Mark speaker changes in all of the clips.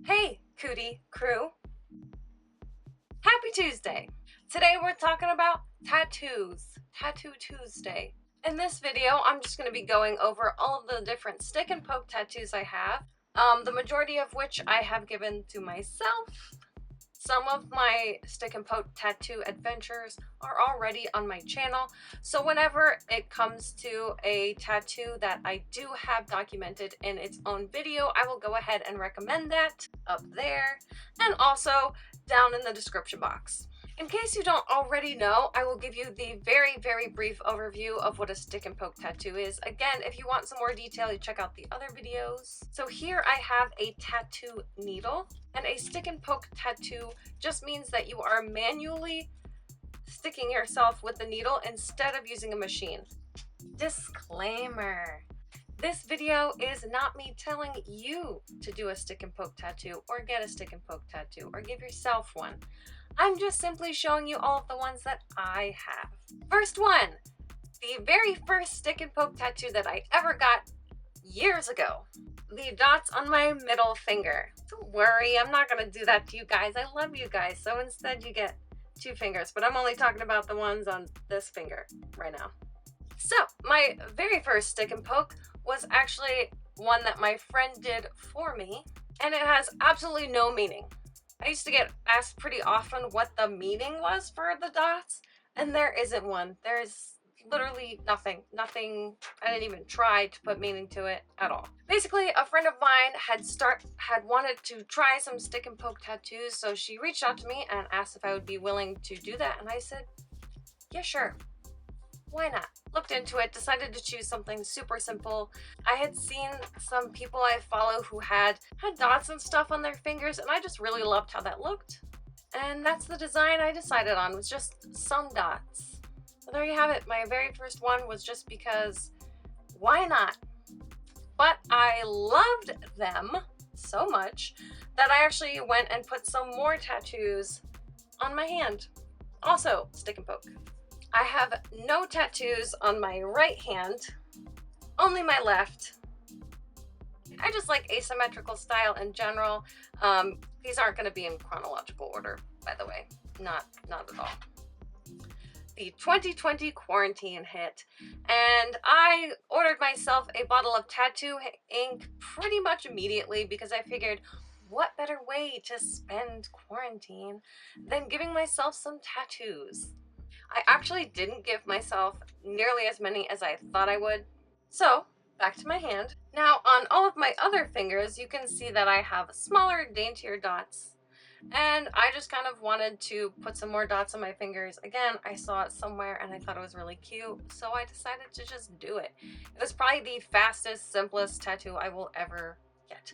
Speaker 1: Hey, Cootie crew. Happy Tuesday. Today we're talking about tattoos. Tattoo Tuesday. In this video, I'm just going to be going over all of the different stick and poke tattoos I have, the majority of which I have given to myself. Some of my stick and poke tattoo adventures are already on my channel, so whenever it comes to a tattoo that I do have documented in its own video, I will go ahead and recommend that up there and also down in the description box. In case you don't already know, I will give you the very brief overview of what a stick and poke tattoo is. Again, if you want some more detail, you check out the other videos. So here I have a tattoo needle, and a stick and poke tattoo just means that you are manually sticking yourself with the needle instead of using a machine. Disclaimer. This video is not me telling you to do a stick and poke tattoo or get a stick and poke tattoo or give yourself one. I'm just simply showing you all of the ones that I have. First one, the very first stick and poke tattoo that I ever got years ago. The dots on my middle finger. Don't worry, I'm not gonna do that to you guys. I love you guys, so instead you get 2 fingers, but I'm only talking about the ones on this finger right now. So, my very first stick and poke was actually one that my friend did for me, and it has absolutely no meaning. I used to get asked pretty often what the meaning was for the dots, and there isn't one. There's literally nothing. I didn't even try to put meaning to it at all. Basically, a friend of mine had wanted to try some stick and poke tattoos, so she reached out to me and asked if I would be willing to do that, and I said, yeah, sure. Why not? Looked into it, decided to choose something super simple. I had seen some people I follow who had dots and stuff on their fingers, and I just really loved how that looked. And that's the design I decided on, was just some dots. So there you have it. My very first one was just because, why not? But I loved them so much that I actually went and put some more tattoos on my hand. Also, stick and poke. I have no tattoos on my right hand, only my left. I just like asymmetrical style in general. These aren't going to be in chronological order, by the way. Not at all. The 2020 quarantine hit, and I ordered myself a bottle of tattoo ink pretty much immediately because I figured, what better way to spend quarantine than giving myself some tattoos? I actually didn't give myself nearly as many as I thought I would. So, back to my hand. Now, on all of my other fingers, you can see that I have smaller, daintier dots. And I just kind of wanted to put some more dots on my fingers. Again, I saw it somewhere and I thought it was really cute, so I decided to just do it. It was probably the fastest, simplest tattoo I will ever get.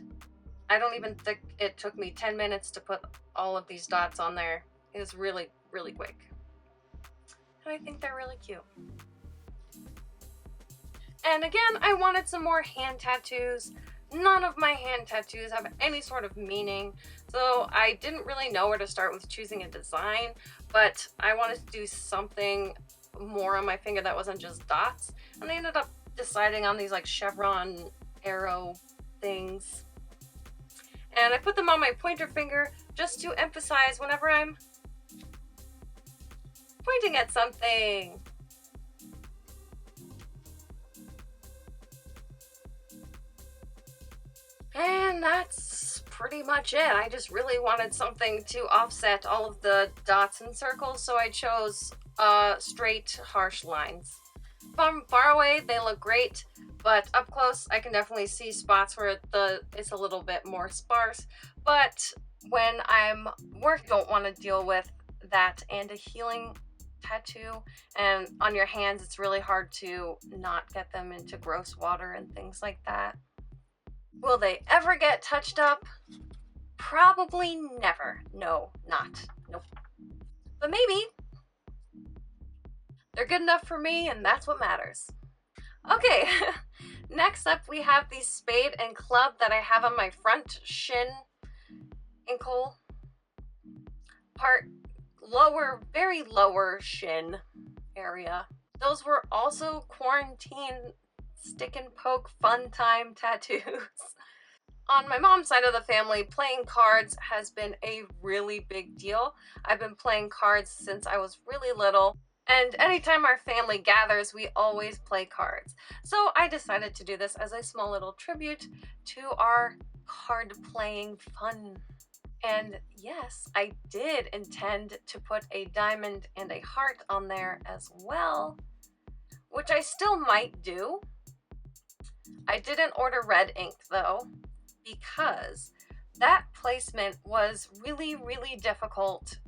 Speaker 1: I don't even think it took me 10 minutes to put all of these dots on there. It was really quick. And I think they're really cute. And again, I wanted some more hand tattoos. None of my hand tattoos have any sort of meaning, so I didn't really know where to start with choosing a design, but I wanted to do something more on my finger that wasn't just dots, and I ended up deciding on these like chevron arrow things. And I put them on my pointer finger just to emphasize whenever I'm pointing at something. And that's pretty much it. I just really wanted something to offset all of the dots and circles, so I chose straight, harsh lines. From far away, they look great, but up close, I can definitely see spots where it's a little bit more sparse. But when I'm working, don't want to deal with that and a healing tattoo, and on your hands it's really hard to not get them into gross water and things like that. Will they ever get touched up? Probably never. No, not. Nope. But maybe. They're good enough for me, and that's what matters. Okay, next up we have the spade and club that I have on my front shin ankle part, very lower shin area. Those were also quarantine stick and poke fun time tattoos. On my mom's side of the family, playing cards has been a really big deal. I've been playing cards since I was really little, and anytime our family gathers, we always play cards. So I decided to do this as a small little tribute to our card playing fun. And yes, I did intend to put a diamond and a heart on there as well, which I still might do. I didn't order red ink though, because that placement was really, really difficult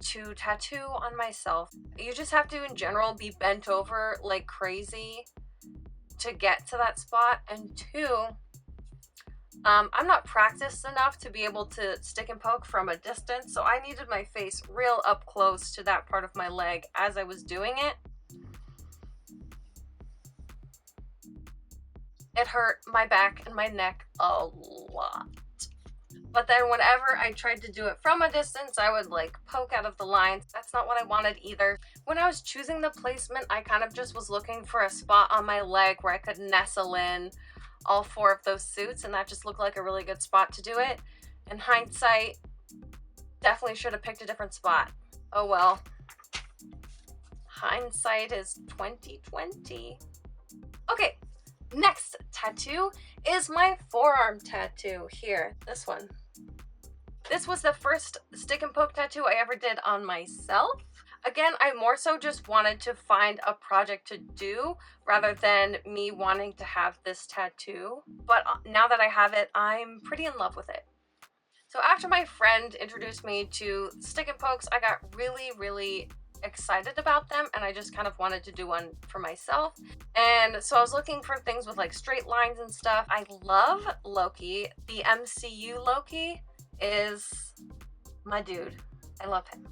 Speaker 1: to tattoo on myself. You just have to, in general, be bent over like crazy to get to that spot. And two, I'm not practiced enough to be able to stick and poke from a distance, so I needed my face real up close to that part of my leg as I was doing it. It hurt my back and my neck a lot. But then whenever I tried to do it from a distance, I would like poke out of the lines. That's not what I wanted either. When I was choosing the placement, I kind of just was looking for a spot on my leg where I could nestle in all four of those suits, and that just looked like a really good spot to do it. In hindsight, definitely should have picked a different spot. Oh well. Hindsight is 2020. Okay, next tattoo is my forearm tattoo here. This one. This was the first stick and poke tattoo I ever did on myself. Again, I more so just wanted to find a project to do rather than me wanting to have this tattoo. But now that I have it, I'm pretty in love with it. So after my friend introduced me to stick and pokes, I got really, really excited about them, and I just kind of wanted to do one for myself. And so I was looking for things with like straight lines and stuff. I love Loki. The MCU Loki is my dude. I love him.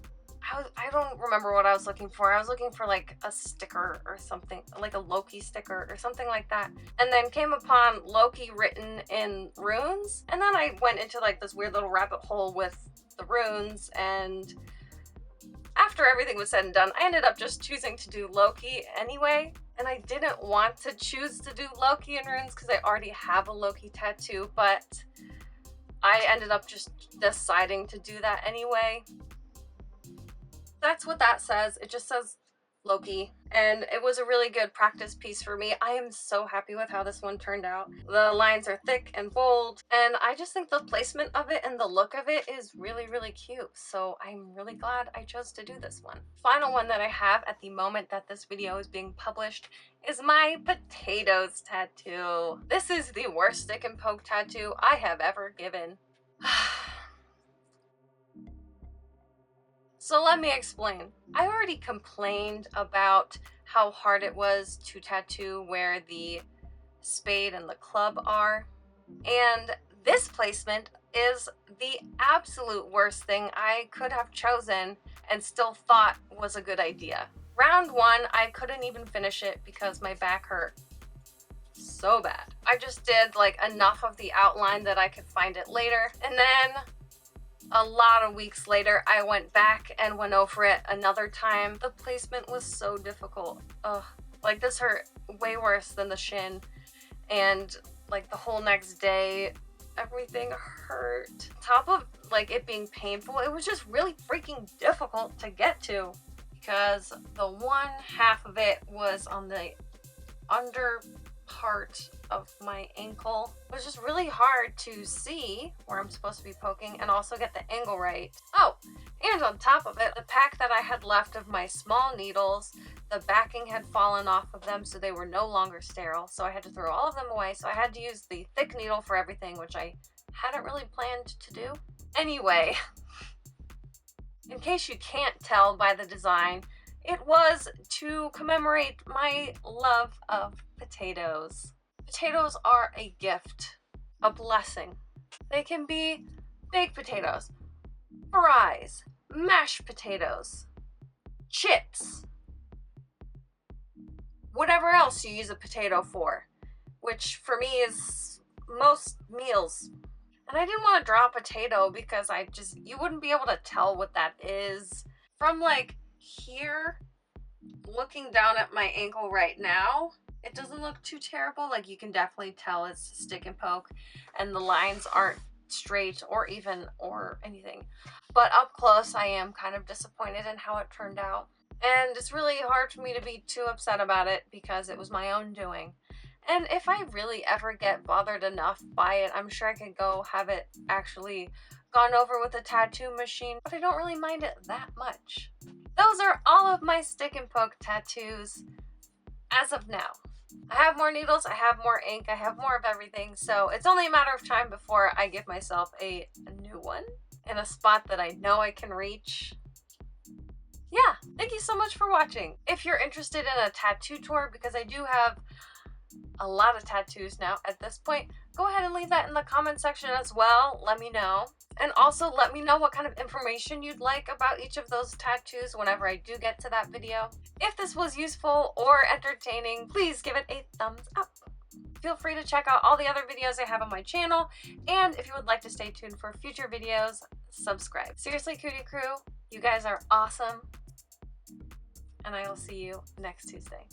Speaker 1: I don't remember what I was looking for. I was looking for like a sticker or something, like a Loki sticker or something like that. And then came upon Loki written in runes. And then I went into like this weird little rabbit hole with the runes. And after everything was said and done, I ended up just choosing to do Loki anyway. And I didn't want to choose to do Loki in runes because I already have a Loki tattoo, but I ended up just deciding to do that anyway. That's what that says. It just says Loki, and it was a really good practice piece for me. I am so happy with how this one turned out. The lines are thick and bold, and I just think the placement of it and the look of it is really, really cute. So I'm really glad I chose to do this one. Final one that I have at the moment that this video is being published is my potatoes tattoo. This is the worst stick and poke tattoo I have ever given. So let me explain. I already complained about how hard it was to tattoo where the spade and the club are. And this placement is the absolute worst thing I could have chosen and still thought was a good idea. Round one, I couldn't even finish it because my back hurt so bad. I just did like enough of the outline that I could find it later. And then a lot of weeks later, I went back and went over it another time. The placement was so difficult. Ugh, like this hurt way worse than the shin. And like the whole next day, everything hurt. Top of like it being painful, it was just really freaking difficult to get to because the one half of it was on the under part of my ankle. It was just really hard to see where I'm supposed to be poking and also get the angle right. Oh, and on top of it, the pack that I had left of my small needles, the backing had fallen off of them, so they were no longer sterile, so I had to throw all of them away. So I had to use the thick needle for everything, which I hadn't really planned to do. Anyway, in case you can't tell by the design, it was to commemorate my love of potatoes. Potatoes are a gift, a blessing. They can be baked potatoes, fries, mashed potatoes, chips, whatever else you use a potato for, which for me is most meals. And I didn't want to draw a potato because you wouldn't be able to tell what that is. From like here, looking down at my ankle right now, It doesn't look too terrible. Like, you can definitely tell it's stick and poke, and the lines aren't straight or even or anything. But up close, I am kind of disappointed in how it turned out. And it's really hard for me to be too upset about it because it was my own doing. And if I really ever get bothered enough by it, I'm sure I could go have it actually gone over with a tattoo machine, but I don't really mind it that much. Those are all of my stick and poke tattoos as of now. I have more needles, I have more ink, I have more of everything, so it's only a matter of time before I give myself a new one in a spot that I know I can reach. Yeah, thank you so much for watching. If you're interested in a tattoo tour, because I do have a lot of tattoos now at this point, go ahead and leave that in the comment section as well. Let me know. And also let me know what kind of information you'd like about each of those tattoos whenever I do get to that video. If this was useful or entertaining, please give it a thumbs up. Feel free to check out all the other videos I have on my channel, and if you would like to stay tuned for future videos, subscribe. Seriously, Cootie Crew, you guys are awesome, and I will see you next Tuesday.